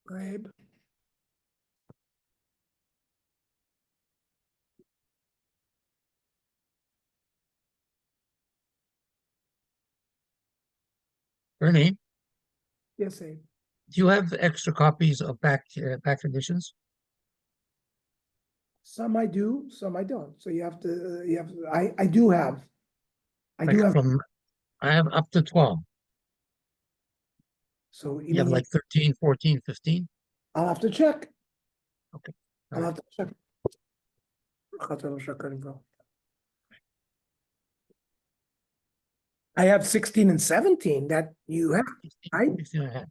Grabe. Ernie, Yes, Abe. do you have extra copies of back editions? Some I do, some I don't. So I do have. I do Like have, I have up to 12. so You have like 13, 14, 15? I'll have to check. Okay. I'll have to check. I have 16 and 17 that you have, right? 16 and a half.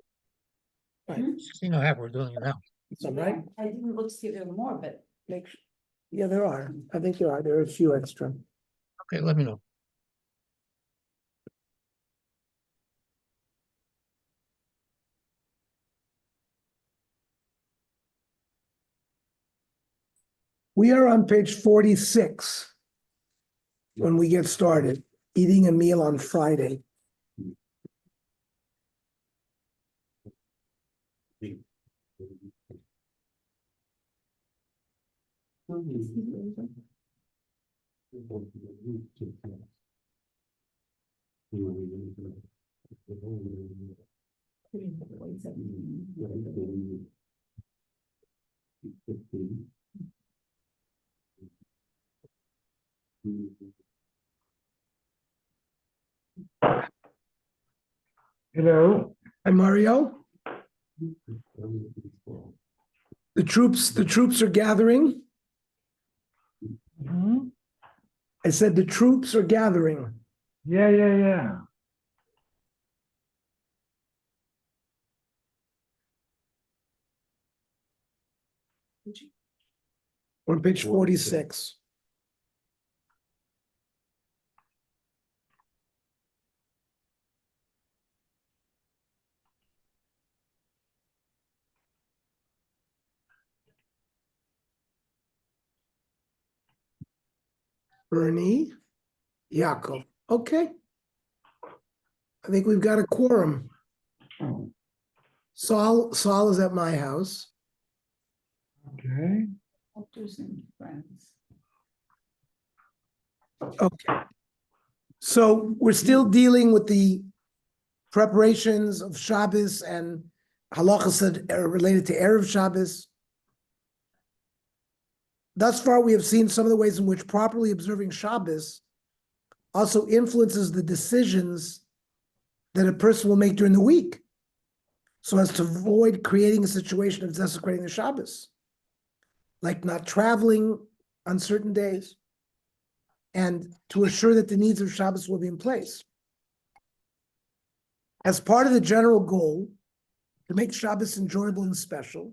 Right. 16 and a half, we're doing it now. So, right? I didn't look to see if there were more, but Yeah, there are. I think there are. There are a few extra. Okay, let me know. We are on page 46 when we get started, eating a meal on Friday. Hello. Hi, Mario. The troops are gathering. I said the troops are gathering. Yeah. On page 46. Bernie, Yaakov. Okay. I think we've got a quorum. Saul is at my house. Okay. doctors and friends. Okay. So we're still dealing with the preparations of Shabbos and halachas that are related to Erev Shabbos. Thus far, we have seen some of the ways in which properly observing Shabbos also influences the decisions that a person will make during the week, so as to avoid creating a situation of desecrating the Shabbos, like not traveling on certain days, and to assure that the needs of Shabbos will be in place. As part of the general goal to make Shabbos enjoyable and special,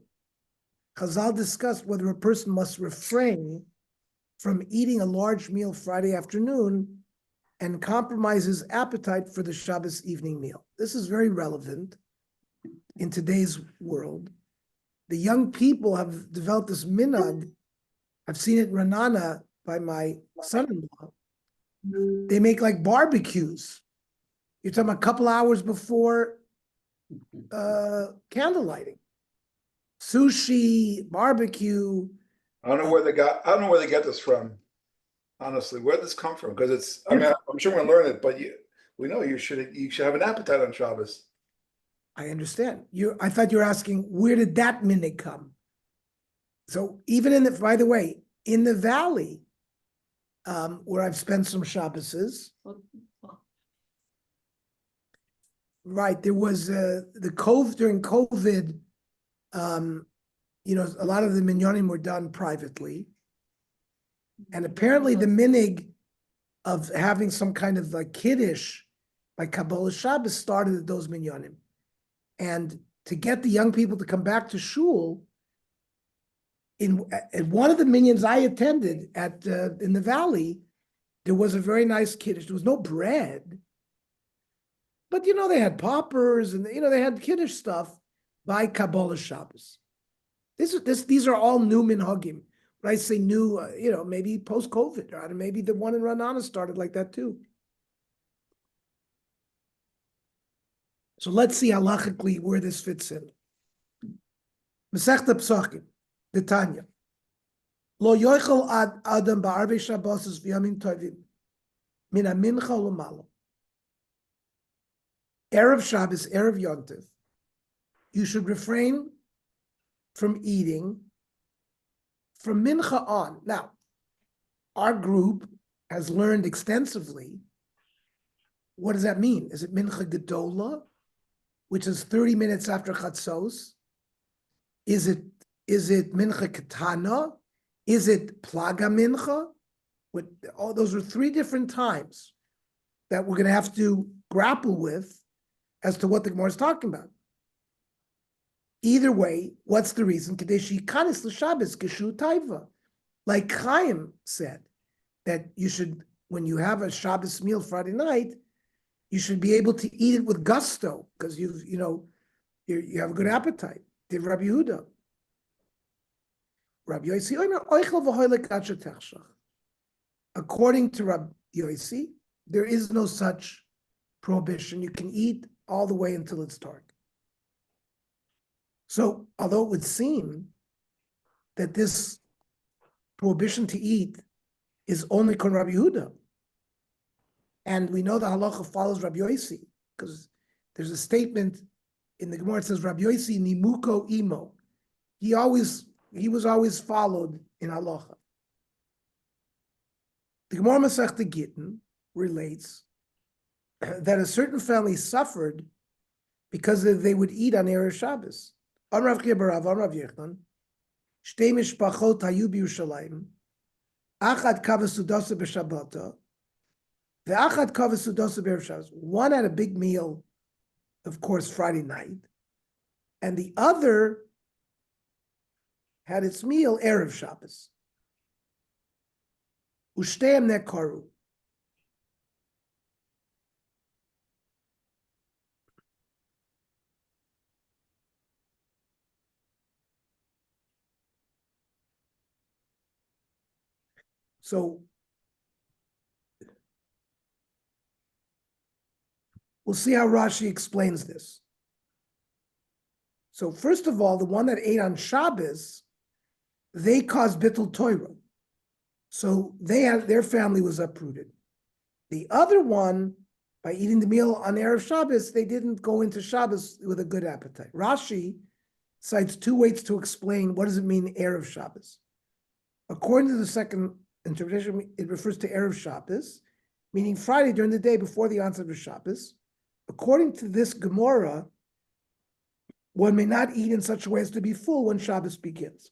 Chazal discussed whether a person must refrain from eating a large meal Friday afternoon and compromise his appetite for the Shabbos evening meal. This is very relevant in today's world. The young people have developed this minhag. I've seen it in Ranana by my son-in-law. They make like barbecues. You're talking a couple hours before candle lighting. Sushi, barbecue. I don't know where they get this from. Honestly, where did this come from? Because I'm sure we're gonna learn it, but we know you should have an appetite on Shabbos. I understand. I thought you were asking, where did that minhag come? So even by the way, in the valley, where I've spent some Shabboses, right, there was during COVID, a lot of the minyanim were done privately. And apparently the minhag of having some kind of like kiddush by Kabbalah Shabbos started at those minyanim. And to get the young people to come back to shul, at one of the minyans I attended in the valley, there was a very nice kiddush. There was no bread, but they had poppers and they had kiddush stuff by Kabbalah Shabbos. These are all new minhagim. When I say new, maybe post-COVID, or maybe the one in Ranana started like that too. So let's see halachically where this fits in. Masechta Psachim, the Tanya. Lo yoichel ad adam ba'arvei Shabbosos v'yamim tovim min mincha l'malo. Erev Shabbos, Erev Yontif, you should refrain from eating from mincha on. Now, our group has learned extensively. What does that mean? Is it mincha gedola, which is 30 minutes after chatzos? Is it mincha katana? Is it plaga mincha? All those are three different times that we're going to have to grapple with as to what the Gemara is talking about. Either way, what's the reason? Kadeshi kanis l'Shabbos geshu taiva. Like Chaim said, that you should, when you have a Shabbos meal Friday night, you should be able to eat it with gusto because you have a good appetite. Did Rabbi Yehuda? Rabbi Yossi, according to Rabbi Yossi, there is no such prohibition. You can eat all the way until it's dark. So, although it would seem that this prohibition to eat is only con Rabbi Yehuda, and we know the halacha follows Rabbi Yossi, because there's a statement in the Gemara that says Rabbi Yossi nimuko imo. He was always followed in halacha. The Gemara Masechta Gittin relates that a certain family suffered because they would eat on Erev Shabbos. Amrav Chia Barav, Amrav Yechon, Shtei Mishpachot hayu b'Yerushalayim, Achad kaveh sudasa b'Shabbata, ve'achad kaveh sudasa b'Erev Shabbos. One had a big meal, of course, Friday night, and the other had its meal Erev Shabbos. U'shteim nekaru. So we'll see how Rashi explains this. So first of all, the one that ate on Shabbos, they caused bittul Torah. So their family was uprooted. The other one, by eating the meal on Erev Shabbos, they didn't go into Shabbos with a good appetite. Rashi cites two ways to explain what does it mean Erev Shabbos. According to the second interpretation, it refers to Erev Shabbos, meaning Friday during the day before the onset of Shabbos. According to this Gemara, one may not eat in such a way as to be full when Shabbos begins.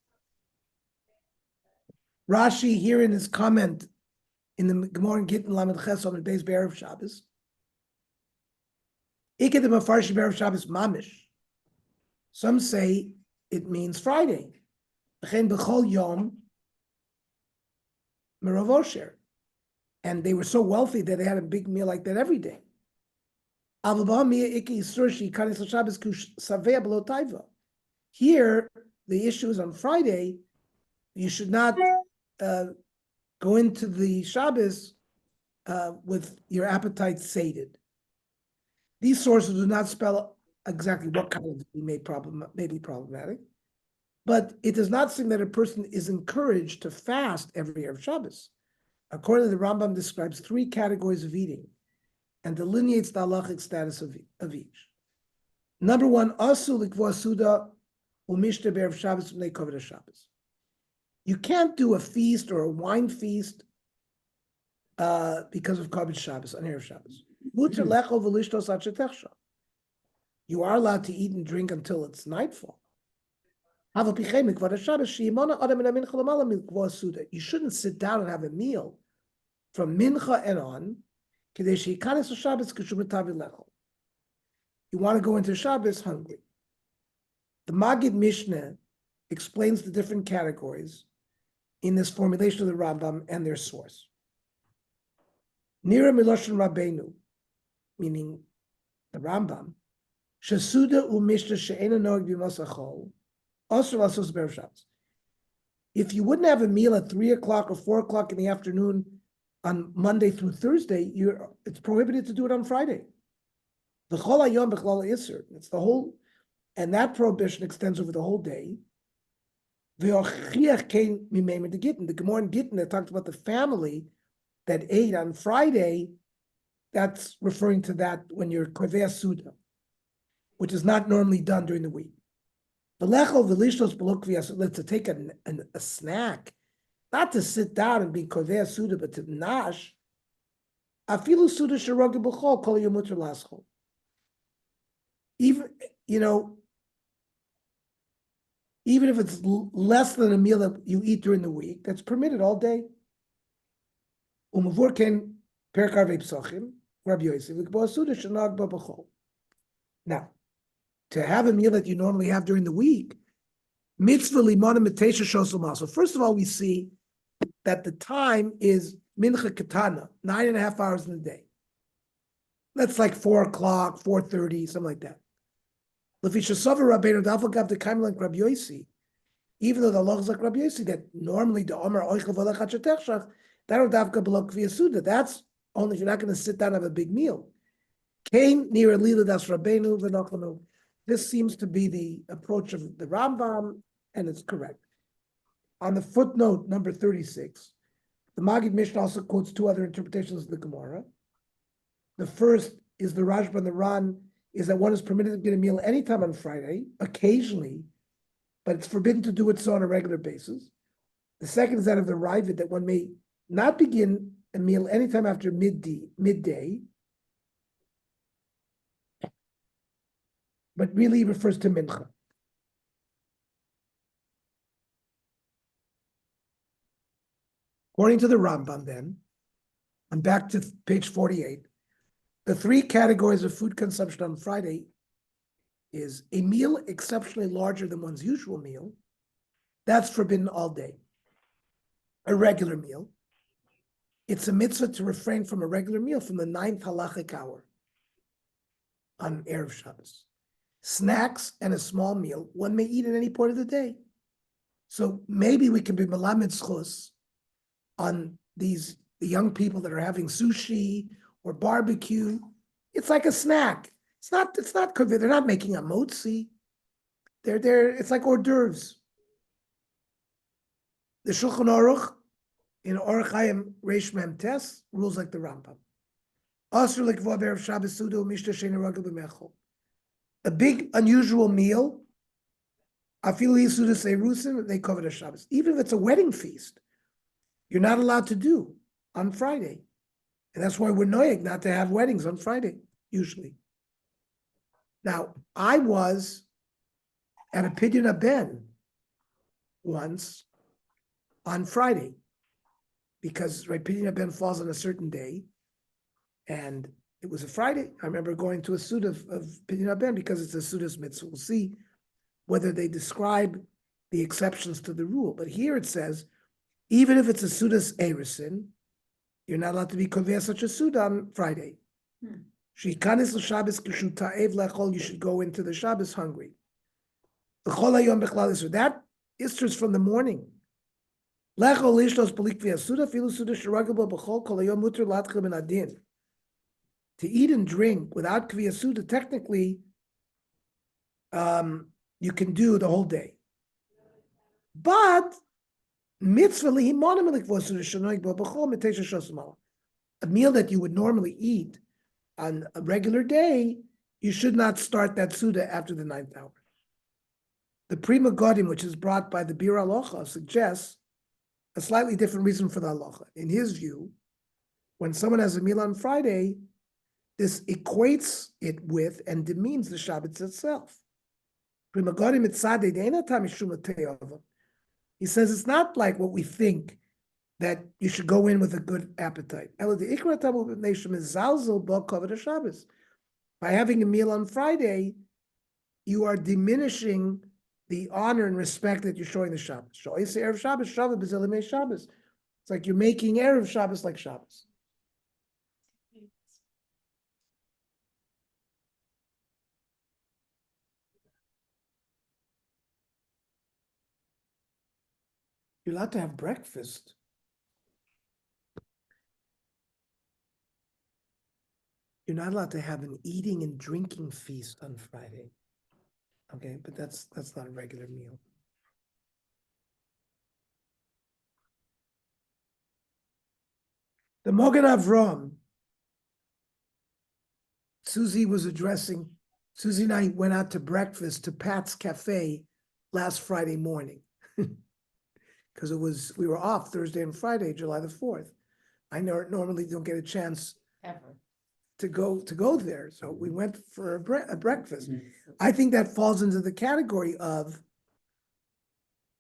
Rashi here in his comment in the Gemara in Gittin Lamed Ches on the Beis B'Erev Shabbos, Iked the Mefarshim B'Erev Shabbos Mamish. Some say it means Friday. V'chein b'chol yom Meravosher. And they were so wealthy that they had a big meal like that every day. Here, the issue is on Friday, you should not go into the Shabbos with your appetite sated. These sources do not spell exactly what kind of may be problematic, but it does not seem that a person is encouraged to fast every Erev Shabbos. According to the Rambam, describes three categories of eating and delineates the halachic status of each. Number one, asu likvua suda umishta b'erev Shabbos v'nei koved Shabbos. You can't do a feast or a wine feast because of koved Shabbos on Erev Shabbos. Muter lecho v'lishtos ad shetechsha. You are allowed to eat and drink until it's nightfall. You shouldn't sit down and have a meal from mincha and on. You want to go into Shabbos hungry. The Magid Mishnah explains the different categories in this formulation of the Rambam and their source. Nira Miloshin Rabbeinu, meaning the Rambam, Shasuda u'mishta she'ena noeg b'masachol, also lasos b'erev Shabbos. If you wouldn't have a meal at 3 o'clock or 4 o'clock in the afternoon on Monday through Thursday, it's prohibited to do it on Friday. The chol hayom b'chlal iser. It's the whole, and that prohibition extends over the whole day. V'ochiach kein mimeimer de Gittin. The Gemara in Gittin that talked about the family that ate on Friday, that's referring to that when you're Kovea Suda, which is not normally done during the week. V'lechol v'lishlos below Kvea Suda, to take a snack, not to sit down and be Kovea Suda, but to nash. Afilu Suda sheroge b'chol kol yomuter laschol. Even, even if it's less than a meal that you eat during the week, that's permitted all day. Umavur ken perkar ve'psochim, Rabbi Yosef, v'kbo suda shenag ba b'chol. Now, to have a meal that you normally have during the week, mitzvah limana mitesha shosel maso. First of all, we see that the time is mincha katana, 9.5 hours in the day. That's like 4 o'clock, 4:30, something like that. Lefishasover Rabbeinu Dafagav the Kaim like Rabbi Yossi, even though the law is like Rabbi Yossi, that normally the Omer Oichel V'Lachatchetechshach, that don't Dafka below Kviyasuda. That's only if you're not going to sit down and have a big meal. Kain near Lila das Rabbeinu V'Nochanu. This seems to be the approach of the Rambam, and it's correct. On the footnote number 36, the Maggid Mishnah also quotes 2 other interpretations of the Gemara. The first is the Rashba and the Ran, is that one is permitted to get a meal anytime on Friday, occasionally, but it's forbidden to do it so on a regular basis. The second is that of the Ravid, that one may not begin a meal anytime after midday, but really refers to mincha. According to the Rambam then, I'm back to page 48, the 3 categories of food consumption on Friday is a meal exceptionally larger than one's usual meal. That's forbidden all day. A regular meal. It's a mitzvah to refrain from a regular meal from the 9th halachic hour on Erev Shabbos. Snacks and a small meal, one may eat at any point of the day. So maybe we can be melamed schus on the young people that are having sushi or barbecue. It's like a snack. It's not they're not making a motzi. It's like hors d'oeuvres. The Shulchan Aruch in Orach Chaim Reish Mem Tes rules like the Rambam. Asur lekvah b'erev Shabbos suda u'mishta she'eino ragel b'mechol. A big unusual meal, afilu yisuda seirusim, they cover the Shabbos. Even if it's a wedding feast, you're not allowed to do on Friday. And that's why we're noyeg not to have weddings on Friday, usually. Now, I was at a Pidyon Ben once on Friday, because Pidyon Ben falls on a certain day, and it was a Friday. I remember going to a suit of Pidyon Ben because it's a Sudas mitzvah. We'll see whether they describe the exceptions to the rule. But here it says, even if it's a Sudas Erisin, you're not allowed to be kovea such a suda on Friday. Shikanis l'Shabbos kishu ta'ev lechol, you should go into the Shabbos hungry. L'chol hayom bechlal isur, that Isur is from the morning. Lechol lishlos b'li kvea suda, filu suda shiragel bo b'chol kol hayom muter latchel ben adin. To eat and drink without kvea suda, technically, you can do the whole day. But a meal that you would normally eat on a regular day, you should not start that Suda after the 9th hour. The Prima Godim, which is brought by the Bir Halacha, suggests a slightly different reason for the Halacha. In his view, when someone has a meal on Friday, this equates it with and demeans the Shabbat itself. Prima Godim mitzadeh de'ena tam mishum l'teyava. He says it's not like what we think, that you should go in with a good appetite. By having a meal on Friday, you are diminishing the honor and respect that you're showing the Shabbos. It's like you're making Erev Shabbos like Shabbos. You're allowed to have breakfast. You're not allowed to have an eating and drinking feast on Friday. Okay, but that's not a regular meal. The Mogen Avram, Susie and I went out to breakfast to Pat's Cafe last Friday morning. Because we were off Thursday and Friday, July the 4th. I normally don't get a chance Ever. to go there. So we went for a breakfast. I think that falls into the category of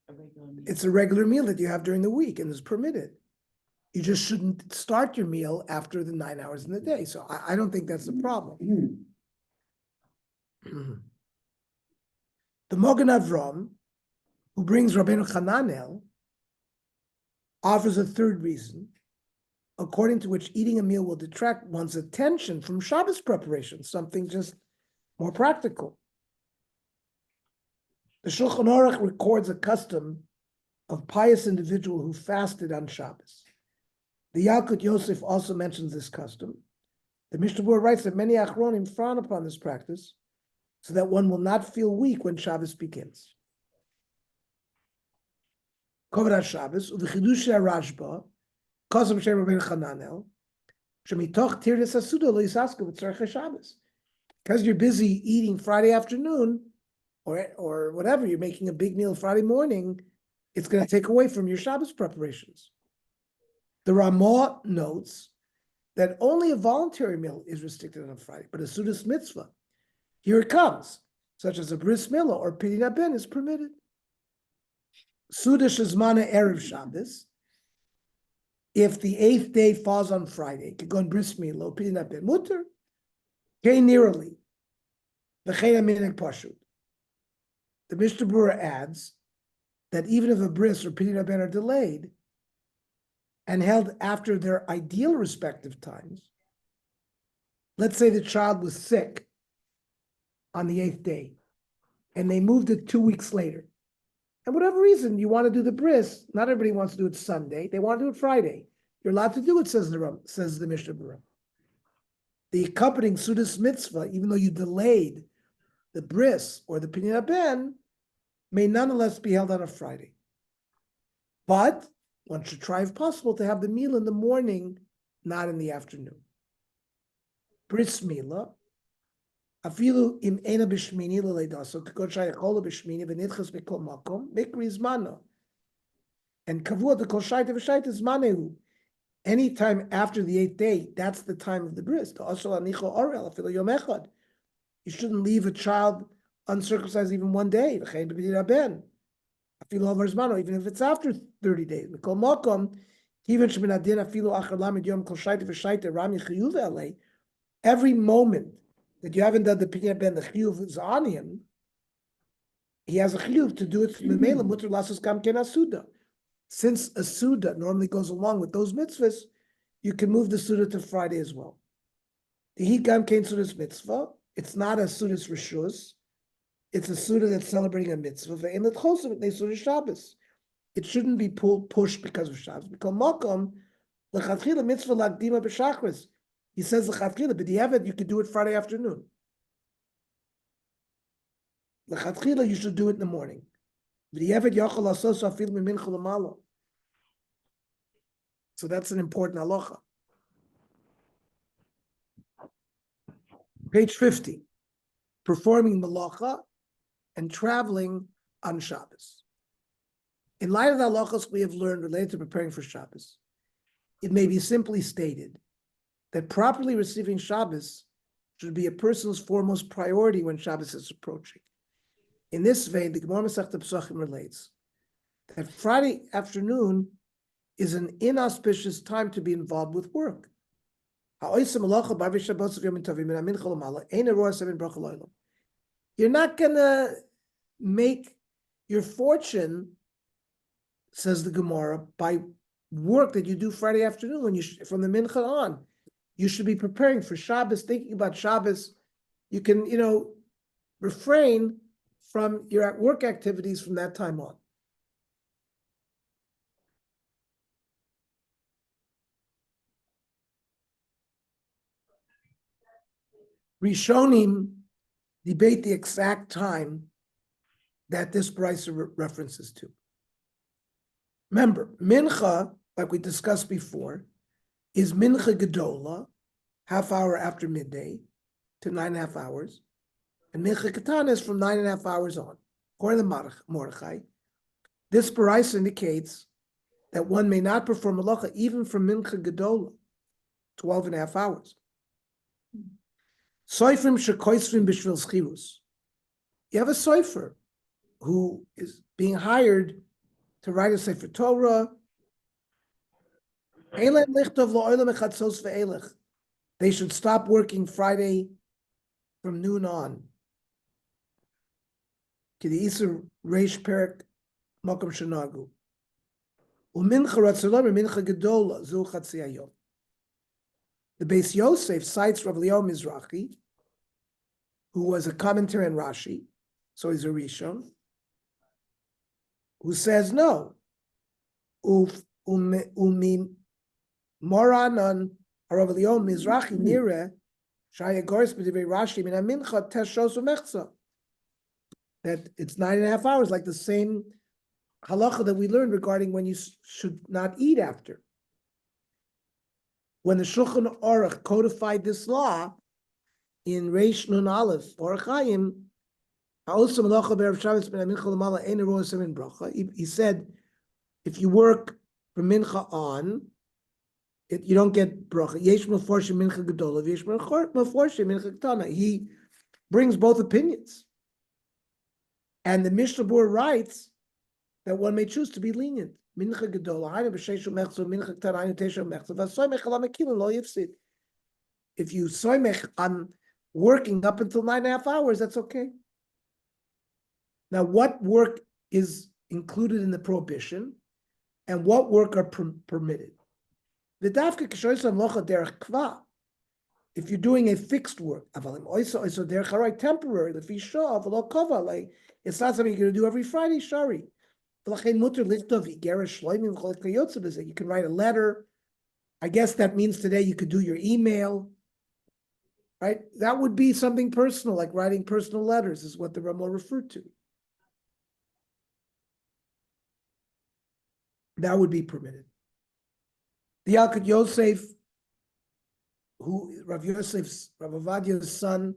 A regular meal. it's a regular meal that you have during the week and is permitted. You just shouldn't start your meal after the 9 hours in the day. So I don't think that's a problem. The Mogen Avram, who brings Rabbeinu Hananel, offers a third reason, according to which eating a meal will detract one's attention from Shabbos preparation, something just more practical. The Shulchan Aruch records a custom of pious individual who fasted on Shabbos. The Yalkut Yosef also mentions this custom. The Mishnah Berurah writes that many Achronim frown upon this practice so that one will not feel weak when Shabbos begins. Kovod Shabbos, u'v'chidush Rashba, Kosam Shem Rabbeinu Hananel, shemitoch tirdas hasuda lo yisasku v'tzarchei Shabbos. Because you're busy eating Friday afternoon, or whatever, you're making a big meal Friday morning, it's going to take away from your Shabbos preparations. The Ramah notes that only a voluntary meal is restricted on Friday, but a Sudas mitzvah, here it comes, such as a bris milah or pidyon ben is permitted. Suda shezmana erev Shabbos, if the 8th day falls on Friday, kagon bris milah or pidyon ben mutter, kei nirali, v'chein aminek pashut. The Mishnah Berurah adds that even if a bris or pidyon ben are delayed and held after their ideal respective times, let's say the child was sick on the 8th day, and they moved it 2 weeks later. And whatever reason you want to do the bris, not everybody wants to do it Sunday. They want to do it Friday. You're allowed to do it, says the Mishnah Berurah. The accompanying Sudas mitzvah, even though you delayed the bris or the pidyon ben, may nonetheless be held on a Friday. But one should try, if possible, to have the meal in the morning, not in the afternoon. Bris milah, afilu im ena b'shmini l'leidaso, k'kod shayachola b'shmini v'nitchas b'kol makom, mikri zmano. And kavua the kol shaita v'shaita zmanehu. Anytime after the 8th day, that's the time of the bris. Also anicho orel afilu yom echad. You shouldn't leave a child uncircumcised even 1 day. V'chein b'pidyon ben. Even if it's after 30 days. Every moment that you haven't done the pidyon ben, the chiyuv is on him, he has a chiyuv to do it. Since a suda normally goes along with those mitzvahs, you can move the suda to Friday as well. The gam kein sudas mitzvah, it's not a sudas rishus. It's a suda that's celebrating a mitzvah. It shouldn't be pushed because of Shabbos. Because makom lechatchila mitzvah lagdima b'shachris. He says lechatchila, but you could do it Friday afternoon. Lechatchila, you should do it in the morning. So that's an important halacha. Page 50. Performing malacha and traveling on Shabbos. In light of the halachos we have learned related to preparing for Shabbos, it may be simply stated that properly receiving Shabbos should be a person's foremost priority when Shabbos is approaching. In this vein, the Gemara Masechta Pesachim relates that Friday afternoon is an inauspicious time to be involved with work. You're not going to make your fortune, says the Gemara, by work that you do Friday afternoon when from the mincha on. You should be preparing for Shabbos, thinking about Shabbos. You can, refrain from your work activities from that time on. Rishonim debate the exact time that this brisa references to. Remember, mincha, like we discussed before, is Mincha Gedola, half hour after midday to 9.5 hours. And Mincha Katana is from 9.5 hours on. According to Mordechai, this Barais indicates that one may not perform Malacha even from Mincha Gedola, 12.5 hours. Soifrim shekoisrim b'shvil schirus. You have a soifer who is being hired to write a Sefer Torah. They should stop working Friday from noon on. The Beis Yosef cites Rav Leo Mizrahi, who was a commentary on Rashi, so he's a Rishon, who says no. Moranan Rav Leo Mizrahi nire shaya goris b'divrei Rashi min hamincha teshos u'mechza. That it's 9.5 hours, like the same halacha that we learned regarding when you should not eat after. When the Shulchan Aruch codified this law in Reish Nun Aleph Orach Chaim, he said, if you work from mincha on, you don't get bracha. Yesh meforshim mincha gedola, yesh meforshim mincha ketana. He brings both opinions, and the Mishnah Berurah writes that one may choose to be lenient. Mincha gedola, hayna b'sheishu mechza, mincha ketana, hayna teshu mechza. V'soymech ala mekilin lo yifsid. If you soymech on working up until 9.5 hours, that's okay. Now, what work is included in the prohibition, and what work are permitted? If you're doing a fixed work, temporary, it's not something you're going to do every Friday, shari. You can write a letter. I guess that means today you could do your email, right? That would be something personal, like writing personal letters, is what the Ramah referred to. That would be permitted. The Yalkut Yosef, who Rav Avadia's son,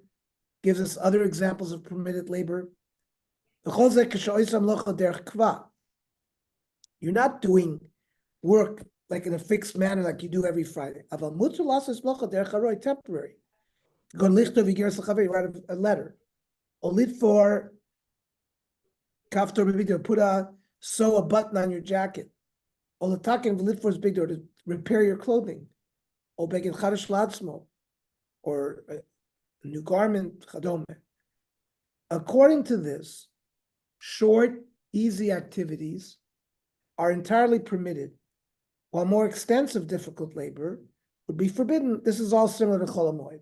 gives us other examples of permitted labor. You're not doing work like in a fixed manner like you do every Friday. Temporary. You write a letter. Olit for kaftor, put sew a button on your jacket. Or lit for is big door to repair your clothing. Or begin chadash latzmo, or a new garment chadome. According to this, short, easy activities are entirely permitted, while more extensive, difficult labor would be forbidden. This is all similar to Chol HaMoed.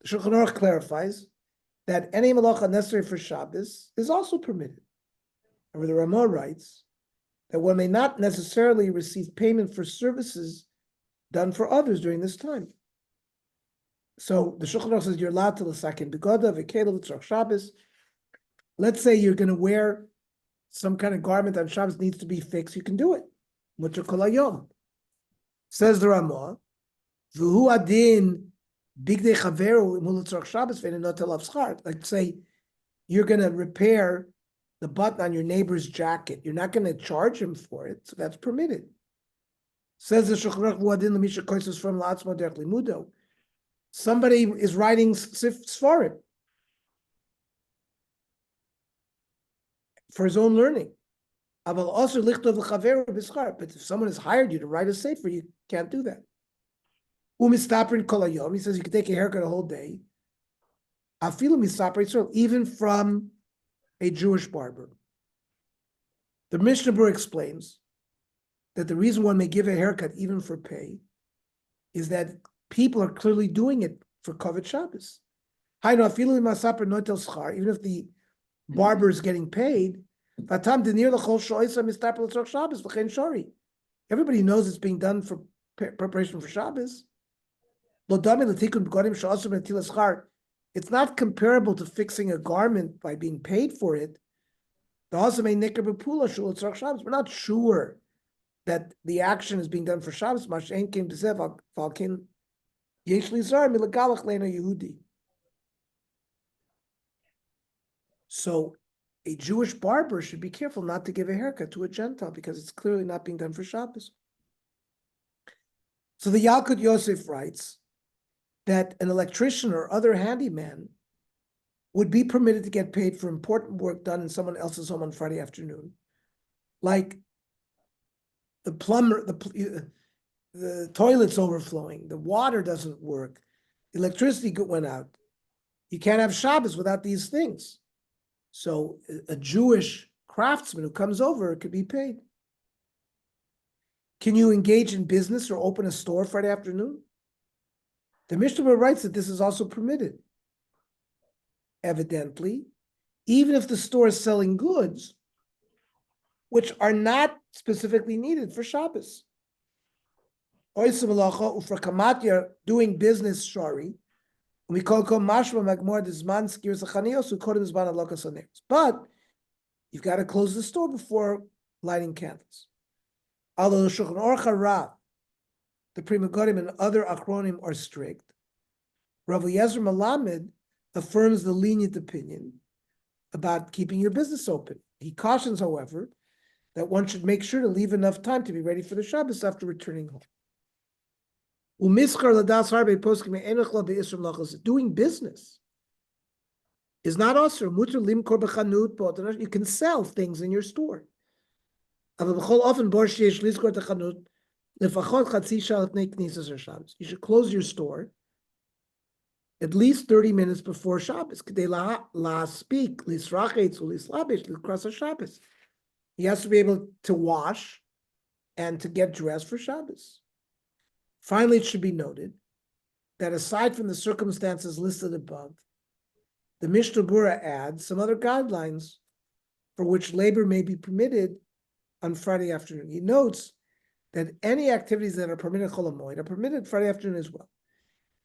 The Shulchan Aruch clarifies that any malacha necessary for Shabbos is also permitted. However, the Ramah writes that one may not necessarily receive payment for services done for others during this time. So the Shulchan Aruch says you're allowed to l'saken begoda v'kela l'tzorach Shabbos. Let's say you're going to wear some kind of garment on Shabbos needs to be fixed. You can do it. Mutter kol hayom. Says the Ramah, v'hu adin bigdei chaveru imhu l'tzorach Shabbos v'enot elav schar. Like say you're going to repair the button on your neighbor's jacket. You're not going to charge him for it, so that's permitted. Says the Shulchan Aruch, v'hu adin l'misha koisos from la'atzmo derech limudo. Somebody is writing Sfarim for his own learning. But if someone has hired you to write a sefer, you can't do that. He says you can take a haircut a whole day. Even from a Jewish barber. The Mishnah Berurah explains that the reason one may give a haircut even for pay is that people are clearly doing it for Kavod Shabbos. Even if the barber is getting paid, everybody knows it's being done for preparation for Shabbos. It's not comparable to fixing a garment by being paid for it. We're not sure that the action is being done for Shabbos, Mashen came to Zev, Falkin, Yesh Lizar, Milagalach Lena Yehudi. So a Jewish barber should be careful not to give a haircut to a Gentile because it's clearly not being done for Shabbos. So the Yalkut Yosef writes that an electrician or other handyman would be permitted to get paid for important work done in someone else's home on Friday afternoon. Like the plumber, the toilet's overflowing, the water doesn't work, electricity went out. You can't have Shabbos without these things. So a Jewish craftsman who comes over could be paid. Can you engage in business or open a store Friday afternoon? The Mishnah writes that this is also permitted. Evidently, even if the store is selling goods which are not specifically needed for Shabbos. Doing business, shari. We call mashma magmor dizman skirs achanios who call zman alokas oneres. But you've got to close the store before lighting candles. Although the Shulchan Aruch HaRav, the Pri Megadim and other Achronim are strict, Rav Eliezer Melamed affirms the lenient opinion about keeping your business open. He cautions, however, that one should make sure to leave enough time to be ready for the Shabbos after returning home. Doing business is not also you can sell things in your store. You should close your store at least 30 minutes before Shabbos. He has to be able to wash and to get dressed for Shabbos. Finally, it should be noted that aside from the circumstances listed above, the Mishnah Berurah adds some other guidelines for which labor may be permitted on Friday afternoon. He notes that any activities that are permitted Chol HaMoed are permitted Friday afternoon as well.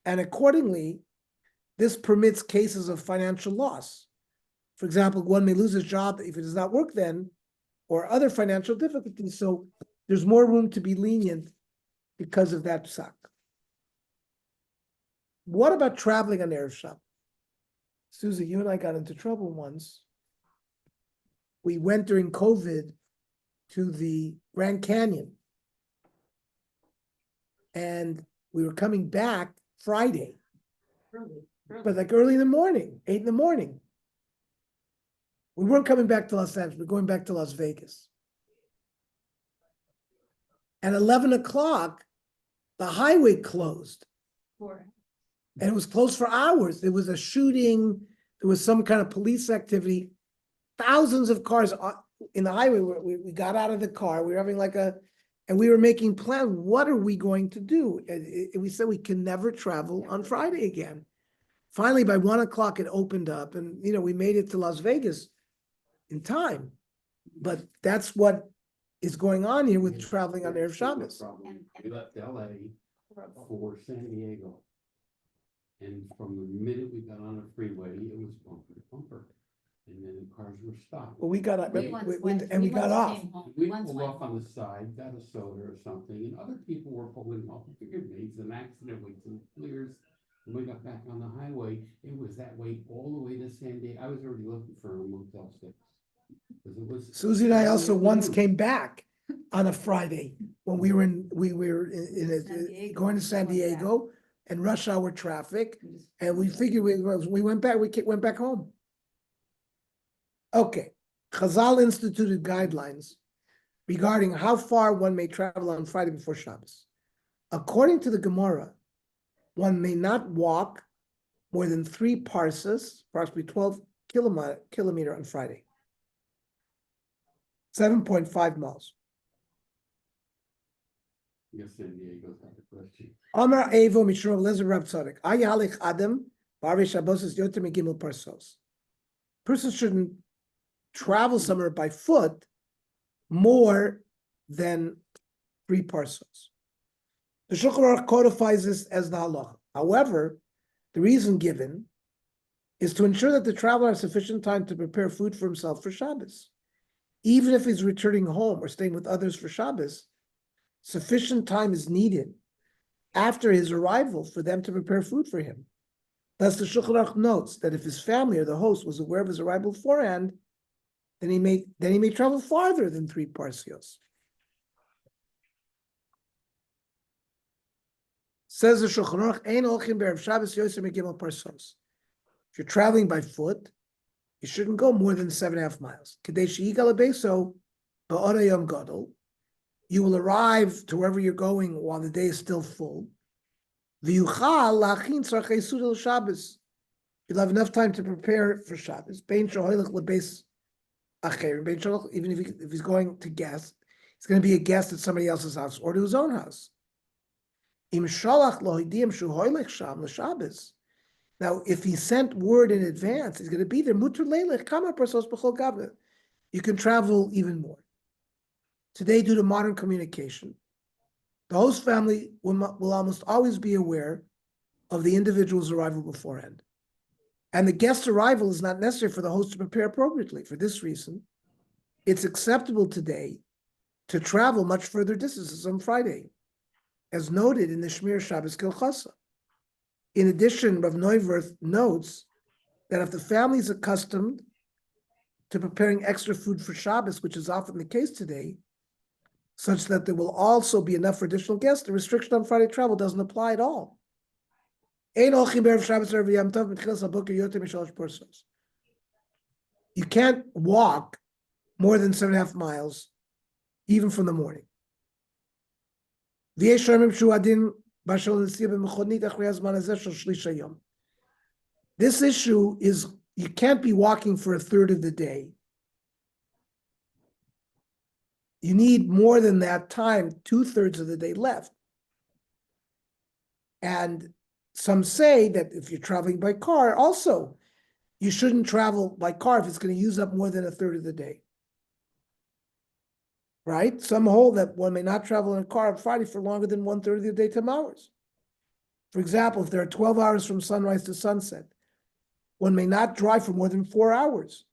And accordingly, this permits cases of financial loss. For example, one may lose his job if it does not work then, or other financial difficulties. So there's more room to be lenient because of that psak. What about traveling on Erev Shabbos? Susie, you and I got into trouble once. We went during COVID to the Grand Canyon. And we were coming back Friday, but like early in the morning, 8 in the morning. We weren't coming back to Los Angeles, we were going back to Las Vegas. At 11 o'clock, the highway closed. And it was closed for hours. There was a shooting, there was some kind of police activity. Thousands of cars in the highway. We got out of the car, we were having and we were making plans. What are we going to do? And we said we can never travel on Friday again. Finally, by 1 o'clock, it opened up, and we made it to Las Vegas in time. But that's what is going on here with traveling on Erev Shabbos. We left LA for San Diego. And from the minute we got on the freeway, it was bumper to bumper. And then the cars were stopped. Well, we got up, and we got off. We pulled off on the side, got a soda or something, and other people were pulling off. We figured maybe it's an accident, wait till it clears. When we got back on the highway, it was that way all the way to San Diego. I was already looking for a Motel 6. Susie and I also once came back on a Friday when we were going to San Diego and rush hour traffic, and we figured we went back. We went back home. Okay, Chazal instituted guidelines regarding how far one may travel on Friday before Shabbos. According to the Gemara, one may not walk more than 3 parsas, approximately 12 kilometer on Friday. 7.5 miles. Yes, San Diego's got the question. Amar Evo Mishra Lezer Rab Tzadok. Ayalich Adam Bari Shabbos is Yoter Megimel Parsos. Person shouldn't travel somewhere by foot more than 3 parsos. The Shulchan Aruch codifies this as the halacha. However, the reason given is to ensure that the traveler has sufficient time to prepare food for himself for Shabbos. Even if he's returning home or staying with others for Shabbos, sufficient time is needed after his arrival for them to prepare food for him. Thus, the Shulchan Aruch notes that if his family or the host was aware of his arrival beforehand, then he may travel farther than 3 parsios. Says the Shulchan Aruch, "Ein olchim be'erev Shabbos yoser megimel parsos." If you're traveling by foot, you shouldn't go more than 7.5 miles. Kedei she'igal beso ba'ora yom gadol. You will arrive to wherever you're going while the day is still full. V'yuchal la'achin tzarchei suda l'Shabbos. You'll have enough time to prepare for Shabbos. Bein shohoilech lebeis acherim. Bein shohoilech, even if he's going to guest, he's going to be a guest at somebody else's house or to his own house. Im shalach lo hidim shu hoilech sham l'Shabbos. Now, if he sent word in advance, he's going to be there. Mutter leilech kama parsos b'chol gavna. You can travel even more. Today, due to modern communication, the host family will almost always be aware of the individual's arrival beforehand. And the guest arrival is not necessary for the host to prepare appropriately. For this reason, it's acceptable today to travel much further distances on Friday, as noted in the Shmir Shabbos Kilchasa. In addition, Rav Neuwirth notes that if the family is accustomed to preparing extra food for Shabbos, which is often the case today, such that there will also be enough for additional guests, the restriction on Friday travel doesn't apply at all. You can't walk more than 7.5 miles, even from the morning. This issue is, you can't be walking for a third of the day. You need more than that time, 2/3 of the day left. And some say that if you're traveling by car, also, you shouldn't travel by car if it's going to use up more than 1/3 of the day. Right? Some hold that one may not travel in a car on Friday for longer than 1/3 of the daytime hours. For example, if there are 12 hours from sunrise to sunset, one may not drive for more than 4 hours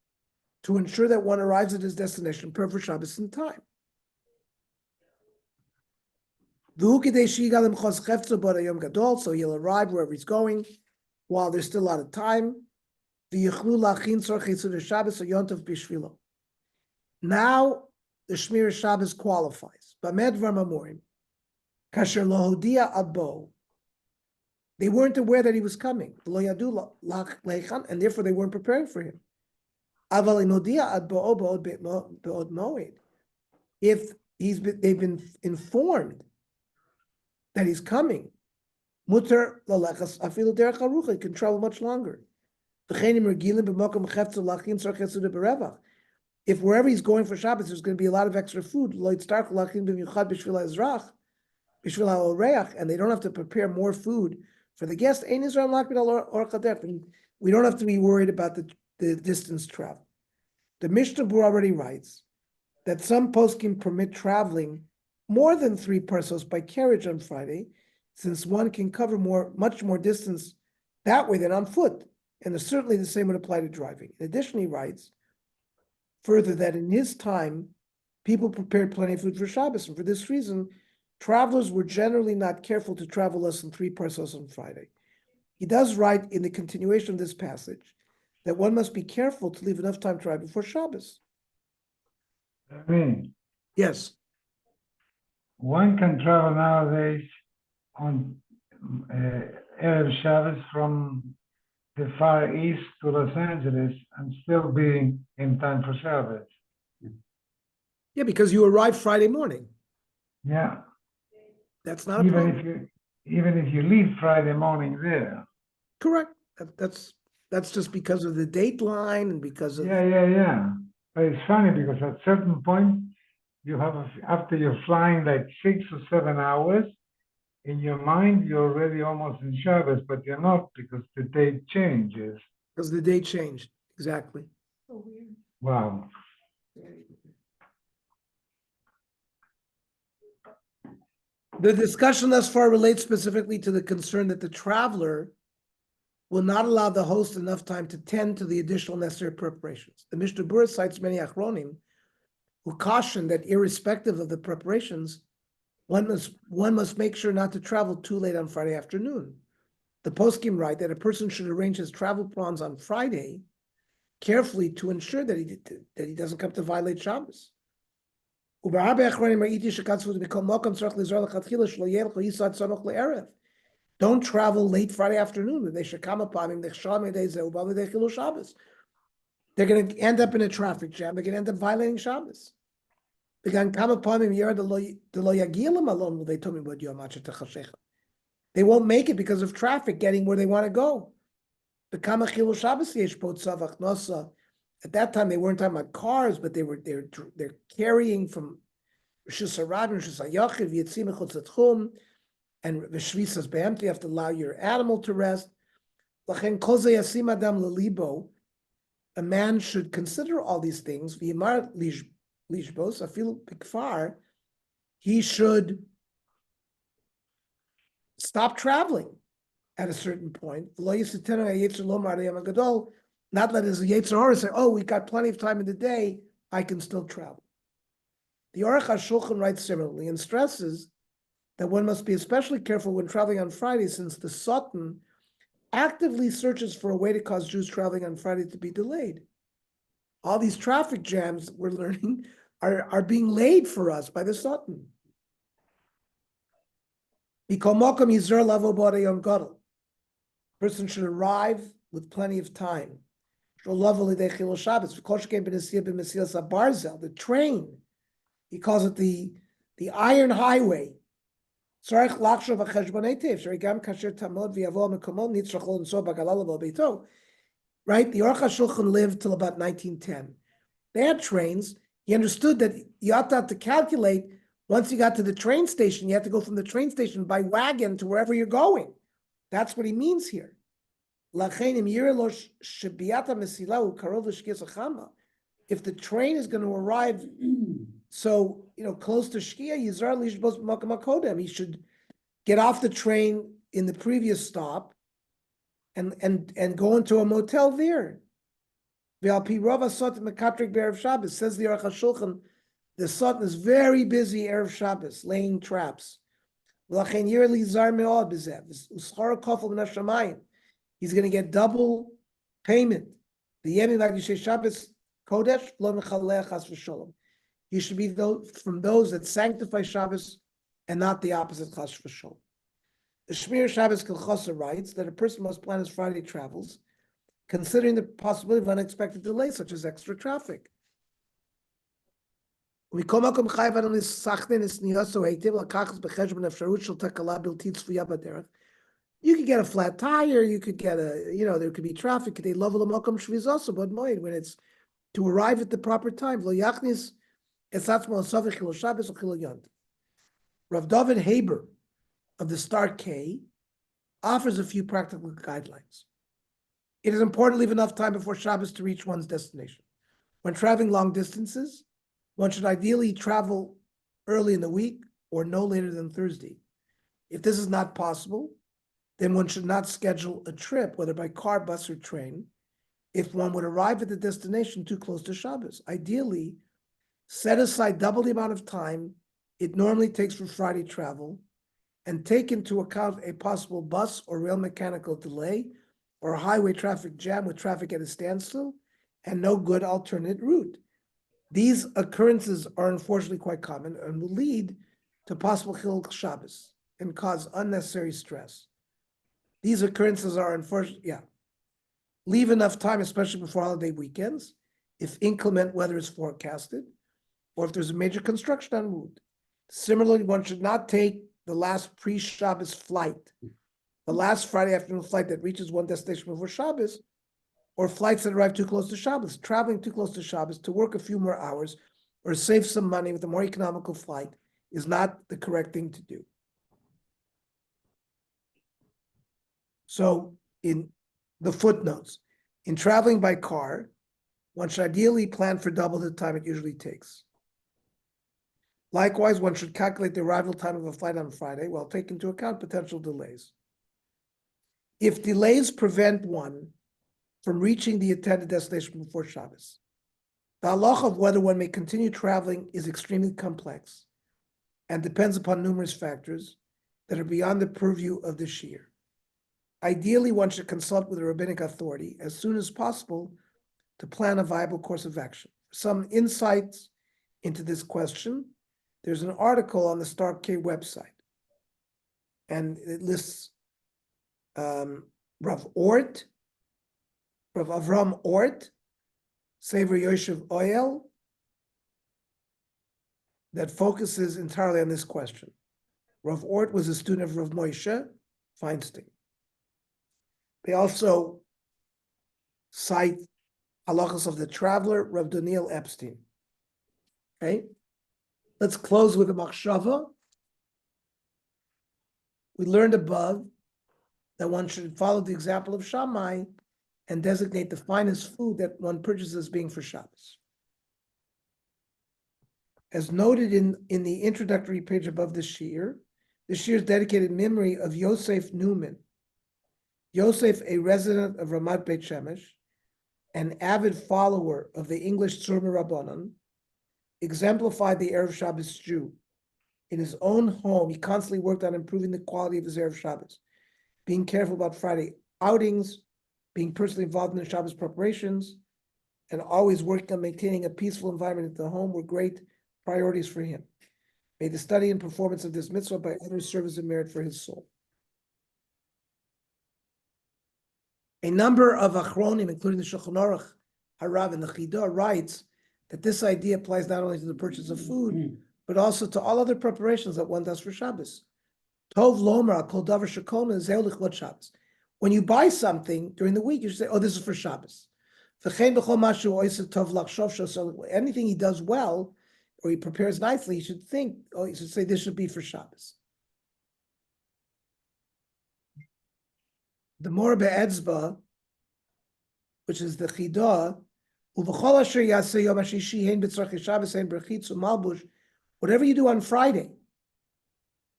to ensure that one arrives at his destination per for Shabbos in time. So he'll arrive wherever he's going while there's still a lot of time. Now the Shmir Shabbos qualifies. They weren't aware that he was coming, and therefore they weren't preparing for him. If they've been informed that he's coming, mutter lalechas afilu derech harucha, he can travel much longer. If wherever he's going for Shabbos, there's going to be a lot of extra food, and they don't have to prepare more food for the guest, we don't have to be worried about the distance travel. The Mishnah Berurah already writes that some poskim permit traveling more than 3 parsos by carriage on Friday, since one can cover much more distance that way than on foot, and certainly the same would apply to driving. In addition, he writes further that in his time, people prepared plenty of food for Shabbos, and for this reason, travelers were generally not careful to travel less than 3 parsos on Friday. He does write in the continuation of this passage that one must be careful to leave enough time to arrive before Shabbos. I mean, Yes. one can travel nowadays on Erev Shabbos from the Far East to Los Angeles and still be in time for Shabbos. Yeah, because you arrive Friday morning. Yeah, That's not a problem. even if you leave Friday morning there. Correct. That's just because of the dateline and because of Yeah. But it's funny because at certain point, you have, after you're flying like 6 or 7 hours, in your mind, you're already almost in Shabbos, but you're not because the date changes. because the date changed. Exactly. Wow. The discussion thus far relates specifically to the concern that the traveler will not allow the host enough time to tend to the additional necessary preparations. The Mishnah Berurah cites many Achronim who caution that irrespective of the preparations, one must make sure not to travel too late on Friday afternoon. The poskim write that a person should arrange his travel plans on Friday carefully to ensure that he doesn't come to violate Shabbos. Don't travel late Friday afternoon. They're going to end up in a traffic jam. They're going to end up violating Shabbos. They won't make it because of traffic getting where they want to go. At that time, they weren't talking about cars, but they're carrying from Rishus Harabim, Rishus Hayachiv, Yitzim Echutz Tchum, and V'shvisas Be'emti. You have to allow your animal to rest. Lachen kol ze yasim adam lelibo. A man should consider all these things. V'yimar lishbos afilu b'kfar. He should stop traveling at a certain point. Not let his Yetzer Hara say, "Oh, we got plenty of time in the day. I can still travel." The Aruch HaShulchan writes similarly and stresses that one must be especially careful when traveling on Friday, since the Sultan actively searches for a way to cause Jews traveling on Friday to be delayed. All these traffic jams we're learning are being laid for us by the Sultan. Person should arrive with plenty of time. The train, he calls it the iron highway. Right? The Aruch HaShulchan lived till about 1910. They had trains. He understood that you ought to have to calculate, once you got to the train station, you have to go from the train station by wagon to wherever you're going. That's what he means here. If the train is going to arrive so close to Shkia, he should get off the train in the previous stop and go into a motel there. Says the Aruch HaShulchan, the Sultan is very busy Erev Shabbos, laying traps. He's going to get double payment. The Yemin like you say Shabbos Kodesh lo mechalech chas v'sholom. He should be from those that sanctify Shabbos and not the opposite chas v'sholom. The Shmir Shabbos Kilchosa writes that a person must plan his Friday travels, considering the possibility of unexpected delays such as extra traffic. You could get a flat tire, you could get there could be traffic. They level the makom shviz also, but when it's to arrive at the proper time. Rav David Haber of the Star K offers a few practical guidelines. It is important to leave enough time before Shabbos to reach one's destination. When traveling long distances, one should ideally travel early in the week or no later than Thursday. If this is not possible, then one should not schedule a trip, whether by car, bus, or train, if one would arrive at the destination too close to Shabbos. Ideally, set aside double the amount of time it normally takes for Friday travel and take into account a possible bus or rail mechanical delay or a highway traffic jam with traffic at a standstill and no good alternate route. These occurrences are unfortunately quite common and will lead to possible Chilul Shabbos and cause unnecessary stress. These occurrences are unfortunately, leave enough time, especially before holiday weekends, if inclement weather is forecasted, or if there's a major construction en route. Similarly, one should not take the last pre-Shabbos flight, the last Friday afternoon flight that reaches one destination before Shabbos, or flights that arrive too close to Shabbos. Traveling too close to Shabbos to work a few more hours or save some money with a more economical flight is not the correct thing to do. So in the footnotes, in traveling by car, one should ideally plan for double the time it usually takes. Likewise, one should calculate the arrival time of a flight on Friday while taking into account potential delays. If delays prevent one from reaching the intended destination before Shabbos, the halacha of whether one may continue traveling is extremely complex. and depends upon numerous factors that are beyond the purview of the shiur. Ideally, one should consult with a rabbinic authority as soon as possible to plan a viable course of action. Some insights into this question, there's an article on the Star K website, and it lists Rav Avram Ort, Sefer Yoshev Oyel, that focuses entirely on this question. Rav Ort was a student of Rav Moshe Feinstein. They also cite halachas of the traveler, Rav Daniel Epstein. Okay, let's close with a machshava. We learned above that one should follow the example of Shammai and designate the finest food that one purchases as being for Shabbos. As noted in the introductory page above the shiur is dedicated in memory of Yosef Newman. Yosef, a resident of Ramat Beit Shemesh, an avid follower of the English Tzurba M'Rabanan, exemplified the Erev Shabbos Jew. In his own home, he constantly worked on improving the quality of his Erev Shabbos, being careful about Friday outings, being personally involved in the Shabbos preparations, and always working on maintaining a peaceful environment at the home were great priorities for him. May the study and performance of this mitzvah by others serve as a merit for his soul. A number of achronim, including the Shulchan Aruch, Harav, and the Chidah, writes that this idea applies not only to the purchase of food, but also to all other preparations that one does for Shabbos. Tov lomar kol davar shekona zeh lichvot Shabbos. When you buy something during the week, you should say, "Oh, this is for Shabbos." Anything he does well, or he prepares nicely, you should think, oh, you should say this should be for Shabbos. The Mor Be'etzba, which is the Chidah, whatever you do on Friday,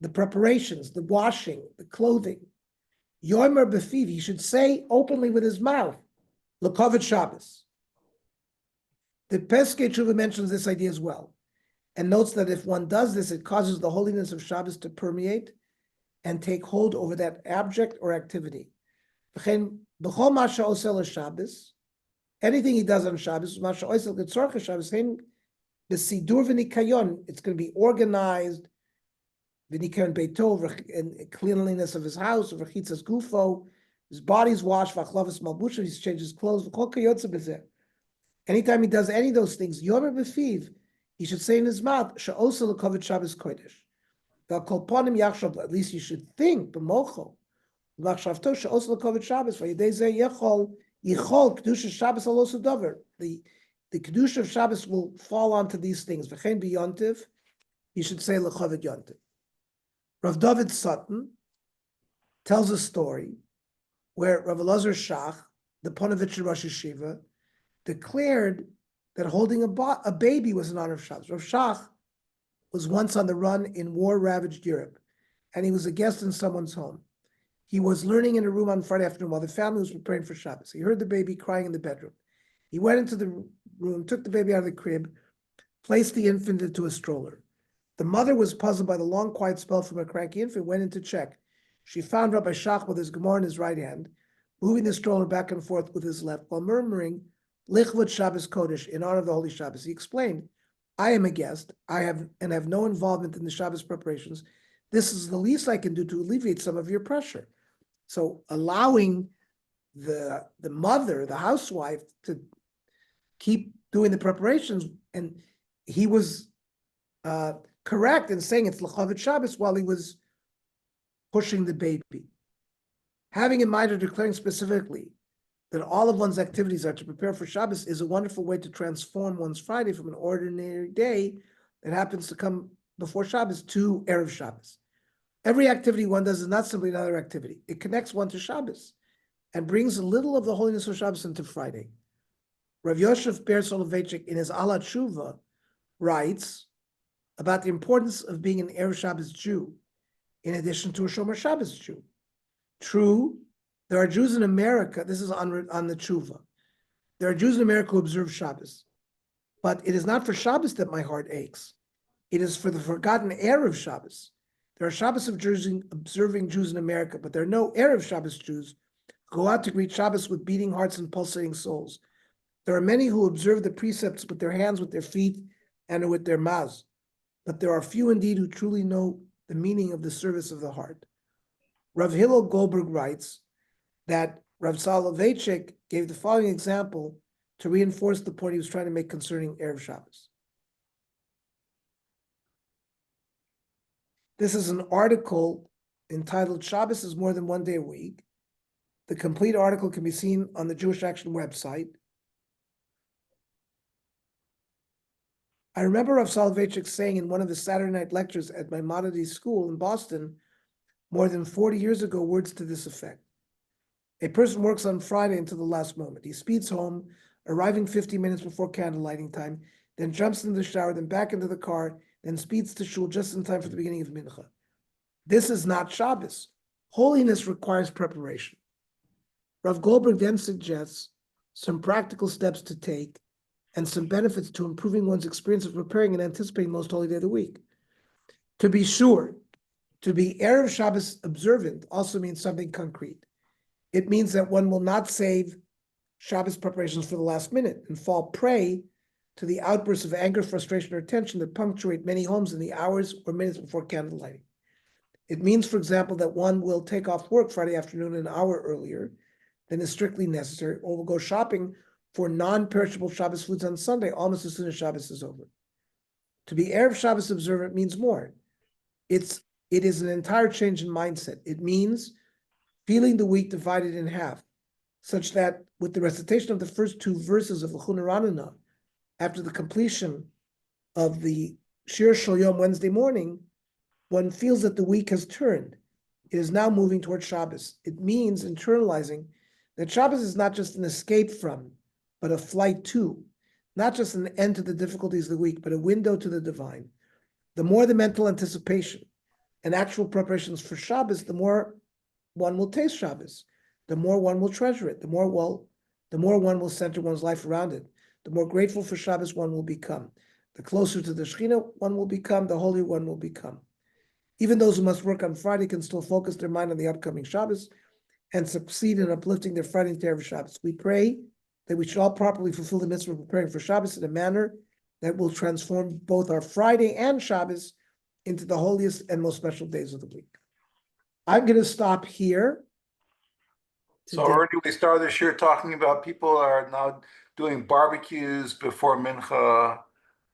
the preparations, the washing, the clothing, Yomer Befiv, he should say openly with his mouth, L'kovet Shabbos. The Pesach Tshuva mentions this idea as well, and notes that if one does this, it causes the holiness of Shabbos to permeate and take hold over that object or activity. Anything he does on Shabbos, it's going to be organized, and cleanliness of his house, his body's washed, he changes clothes. Anytime he does any of those things, he should say in his mouth, at least you should think, the Kedusha of Shabbos will fall onto these things. You should say L'chovet Yontiv. Rav David Sutton tells a story where Rav Elazar Shach, the Ponevezher Rosh Yeshiva, declared that holding a baby was an honor of Shabbos. Rav Shach was once on the run in war-ravaged Europe, and he was a guest in someone's home. He was learning in a room on Friday afternoon while the family was preparing for Shabbos. He heard the baby crying in the bedroom. He went into the room, took the baby out of the crib, placed the infant into a stroller. The mother was puzzled by the long, quiet spell from a cranky infant, went in to check. She found Rabbi Shach with his Gemara in his right hand, moving the stroller back and forth with his left, while murmuring, Lichvot Shabbos Kodesh, in honor of the Holy Shabbos. He explained, I am a guest, I have no involvement in the Shabbos preparations. This is the least I can do to alleviate some of your pressure. So allowing the mother, the housewife, to keep doing the preparations, and he was correct in saying it's L'chovet Shabbos while he was pushing the baby. Having in mind or declaring specifically that all of one's activities are to prepare for Shabbos is a wonderful way to transform one's Friday from an ordinary day that happens to come before Shabbos to Erev Shabbos. Every activity one does is not simply another activity. It connects one to Shabbos and brings a little of the holiness of Shabbos into Friday. Rav Yosef Ber Soloveitchik in his Ala Tshuva writes about the importance of being an Erev Shabbos Jew in addition to a Shomer Shabbos Jew. True, there are Jews in America, this is on the Tshuva, there are Jews in America who observe Shabbos, but it is not for Shabbos that my heart aches. It is for the forgotten Erev Shabbos. There are Shabbos observing Jews in America, but there are no Erev Shabbos Jews who go out to greet Shabbos with beating hearts and pulsating souls. There are many who observe the precepts with their hands, with their feet, and with their mouths, but there are few indeed who truly know the meaning of the service of the heart. Rav Hillel Goldberg writes that Rav Soloveitchik gave the following example to reinforce the point he was trying to make concerning Erev Shabbos. This is an article entitled Shabbos is More Than One Day a Week. The complete article can be seen on the Jewish Action website. I remember Rav Soloveitchik saying in one of his Saturday night lectures at Maimonides School in Boston more than 40 years ago words to this effect. A person works on Friday until the last moment. He speeds home, arriving 50 minutes before candle lighting time, then jumps into the shower, then back into the car, then speeds to shul just in time for the beginning of Mincha. This is not Shabbos. Holiness requires preparation. Rav Goldberg then suggests some practical steps to take and some benefits to improving one's experience of preparing and anticipating the most holy day of the week. To be sure, to be Erev Shabbos observant also means something concrete. It means that one will not save Shabbos preparations for the last minute and fall prey to the outbursts of anger, frustration, or tension that punctuate many homes in the hours or minutes before candle lighting. It means, for example, that one will take off work Friday afternoon an hour earlier than is strictly necessary, or will go shopping for non-perishable Shabbos foods on Sunday almost as soon as Shabbos is over. To be Erev Shabbos observant means more. It is an entire change in mindset. It means feeling the week divided in half, such that with the recitation of the first two verses of the M'Rabanan, after the completion of the Shir Shel Yom Wednesday morning, one feels that the week has turned. It is now moving towards Shabbos. It means internalizing that Shabbos is not just an escape from, but a flight to, not just an end to the difficulties of the week, but a window to the divine. The more the mental anticipation and actual preparations for Shabbos, the more one will taste Shabbos, the more one will treasure it, the more one will center one's life around it, the more grateful for Shabbos one will become. The closer to the Shekhinah one will become, the holier one will become. Even those who must work on Friday can still focus their mind on the upcoming Shabbos and succeed in uplifting their Friday to Erev Shabbos. We pray that we should all properly fulfill the mitzvah of preparing for Shabbos in a manner that will transform both our Friday and Shabbos into the holiest and most special days of the week. I'm going to stop here. So already we started this year talking about people are now doing barbecues before Mincha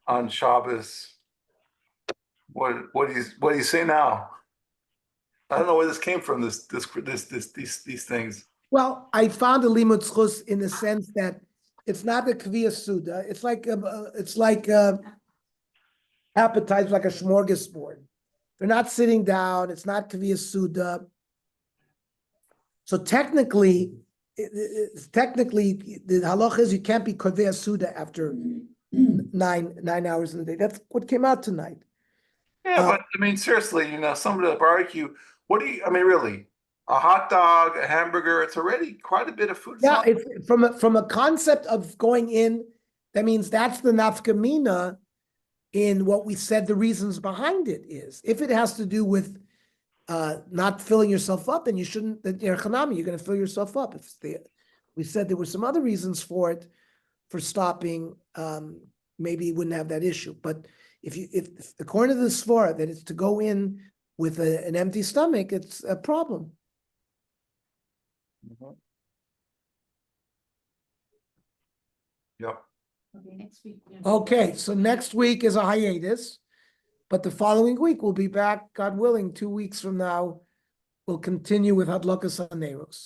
on Shabbos. What do you say now? I don't know where this came from. These things. Well, I found a limud zchus in the sense that it's not a kviyah suda. It's like appetizer, like a smorgasbord. They're not sitting down. It's not kviyah suda. So technically, the halach is you can't be kviyah suda after 9 hours in the day. That's what came out tonight. Yeah, but I mean, seriously, some of the barbecue. Really, a hot dog, a hamburger, it's already quite a bit of food. Yeah, it's from a concept of going in, that means that's the nafka mina in what we said the reasons behind it is. If it has to do with not filling yourself up, then you shouldn't, you're going to fill yourself up. We said there were some other reasons for it, for stopping, maybe you wouldn't have that issue. But if according to the Svara, that it's to go in with an empty stomach, it's a problem. Mhm. Yep. Okay, next week. Okay, so next week is a hiatus, but the following week we'll be back, God willing, 2 weeks from now. We'll continue with Hadlakas HaNeros.